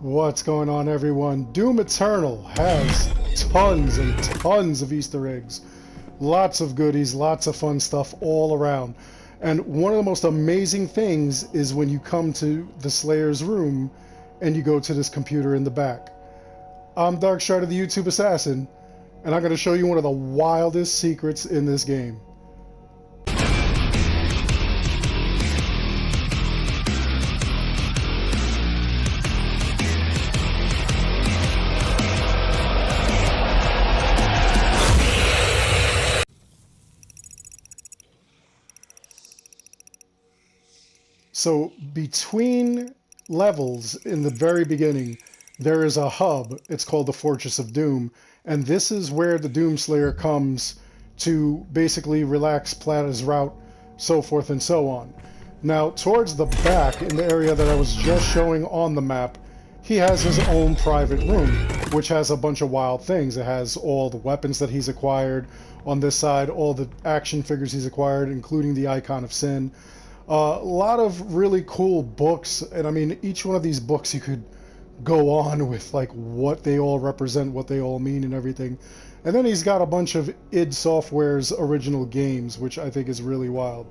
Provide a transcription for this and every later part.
What's going on, everyone? Doom Eternal has tons and tons of Easter eggs. Lots of goodies, lots of fun stuff all around. And one of the most amazing things is when you come to the Slayer's room and you go to this computer in the back. I'm Darkstrider, the YouTube Assassin, and I'm going to show you one of the wildest secrets in this game. So between levels in the very beginning, there is a hub. It's called the Fortress of Doom. And this is where the Doom Slayer comes to basically relax, plan his route, so forth and so on. Now, towards the back, in the area that I was just showing on the map, he has his own private room, which has a bunch of wild things. It has all the weapons that he's acquired on this side, all the action figures he's acquired, including the Icon of Sin. A lot of really cool books, and I mean, each one of these books you could go on with, like, what they all represent, what they all mean, and everything. And then he's got a bunch of id Software's original games, which I think is really wild.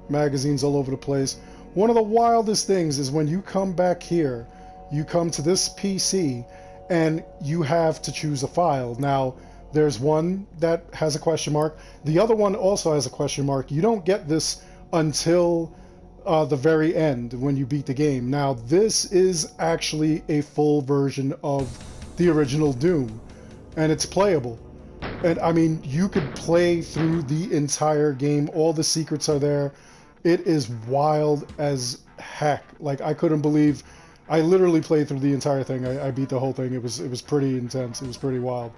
Magazines all over the place. One of the wildest things is when you come back here, you come to this PC, and you have to choose a file. Now, there's one that has a question mark. The other one also has a question mark. You don't get this until the very end when you beat the game. Now, this is actually a full version of the original Doom, and it's playable. And I mean, you could play through the entire game. All the secrets are there. It is wild as heck. Like, I couldn't believe I literally played through the entire thing. I beat the whole thing. It was pretty intense. It was pretty wild.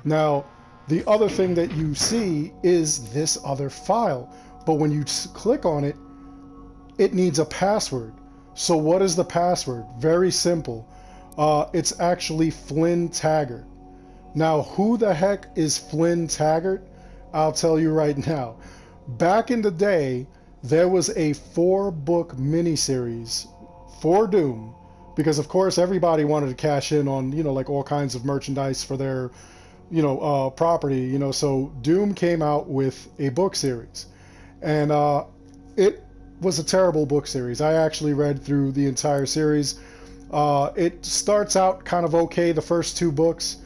Now, the other thing that you see is this other file. But when you click on it, it needs a password. So what is the password? Very simple. It's actually Flynn Taggart. Now, who the heck is Flynn Taggart? I'll tell you right now. Back in the day, there was a 4-book miniseries for Doom, because of course everybody wanted to cash in on, you know, like all kinds of merchandise for their, you know, property, you know. So Doom came out with a book series. And it was a terrible book series. I actually read through the entire series. It starts out kind of okay, the first 2 books.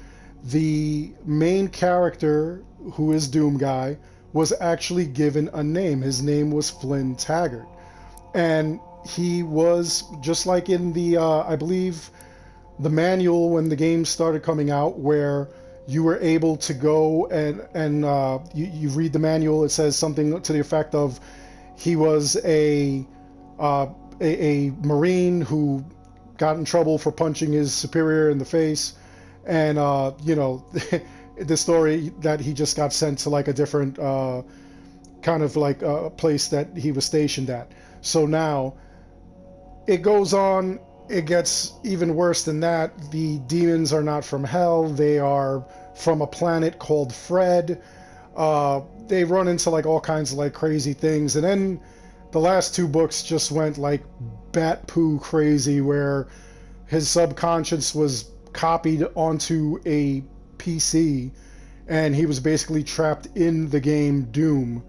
The main character, who is Doom Guy, was actually given a name. His name was Flynn Taggart. And he was, just like in the, I believe, the manual when the game started coming out, where you were able to go and you read the manual. It says something to the effect of he was a Marine who got in trouble for punching his superior in the face, and you know, the story that he just got sent to like a different kind of like place that he was stationed at. So now it goes on. It gets even worse than that. The demons are not from hell. They are from a planet called Fred. They run into like all kinds of like crazy things. And then the last 2 books just went like bat poo crazy, where his subconscious was copied onto a PC and he was basically trapped in the game Doom.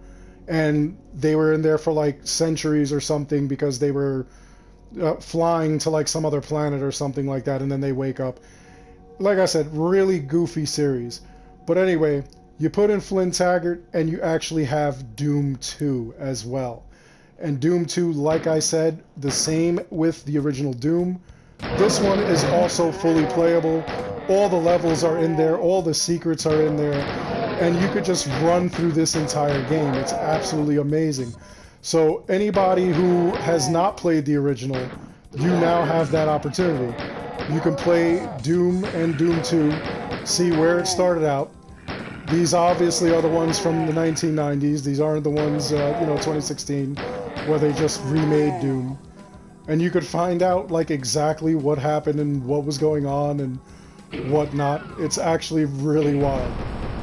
And they were in there for like centuries or something, because they were flying to like some other planet or something like that, and then they wake up. Like I said, really goofy series. But anyway, you put in Flynn Taggart and you actually have Doom 2 as well. And Doom 2, like I said, the same with the original Doom. This one is also fully playable. All the levels are in there, all the secrets are in there, and you could just run through this entire game. It's absolutely amazing. So anybody who has not played the original, you now have that opportunity. You can play Doom and Doom 2, see where it started out. These obviously are the ones from the 1990s. These aren't the ones, you know, 2016, where they just remade Doom. And you could find out like exactly what happened and what was going on and whatnot. It's actually really wild.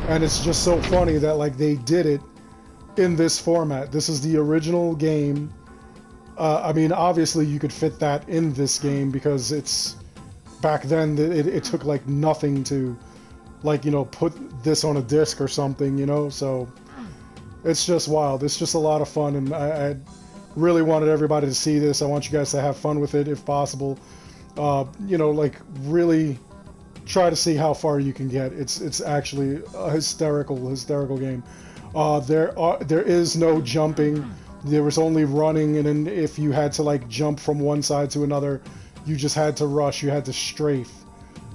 And it's just so funny that like they did it in this format. This is the original game. I mean, obviously you could fit that in this game because it's back then it took like nothing to, like, you know, put this on a disc or something, you know. So it's just wild. It's just a lot of fun, and I really wanted everybody to see this. I want you guys to have fun with it if possible. You know, like, really try to see how far you can get. It's actually a hysterical game. There is no jumping. There was only running, and then if you had to like jump from one side to another, you just had to rush. You had to strafe,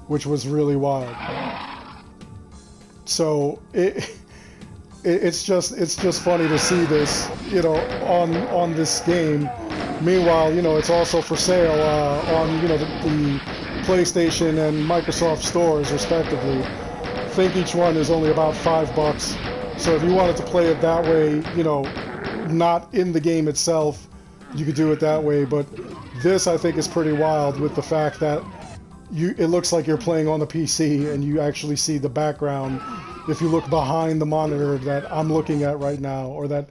which was really wild. So it's just funny to see this, you know, on this game. Meanwhile, you know, it's also for sale on, you know, the PlayStation and Microsoft stores, respectively. I think each one is only about $5. So if you wanted to play it that way, you know, not in the game itself, you could do it that way. But this, I think, is pretty wild with the fact that it looks like you're playing on the PC, and you actually see the background. If you look behind the monitor that I'm looking at right now, or that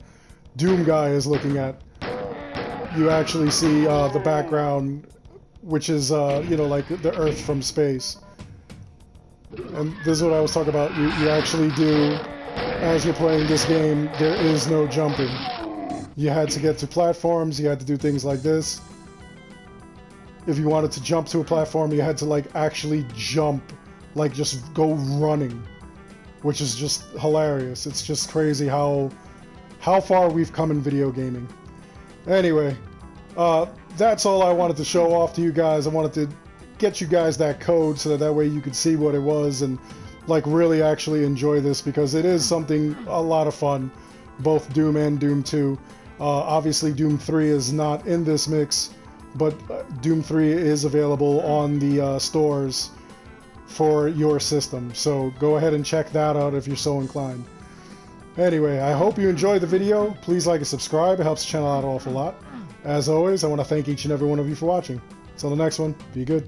Doom guy is looking at, you actually see the background, which is, you know, like the Earth from space. And this is what I was talking about. You actually do, as you're playing this game, there is no jumping. You had to get to platforms, you had to do things like this. If you wanted to jump to a platform, you had to like actually jump, like just go running, which is just hilarious. It's just crazy how far we've come in video gaming. Anyway, that's all I wanted to show off to you guys. I wanted to get you guys that code so that way you could see what it was and like really actually enjoy this, because it is something a lot of fun, both Doom and Doom 2. Obviously Doom 3 is not in this mix, but Doom 3 is available on the stores for your system, so go ahead and check that out if you're so inclined. Anyway, I hope you enjoyed the video. Please like and subscribe, it helps the channel out an awful lot. As always, I want to thank each and every one of you for watching. Until the next one, be good.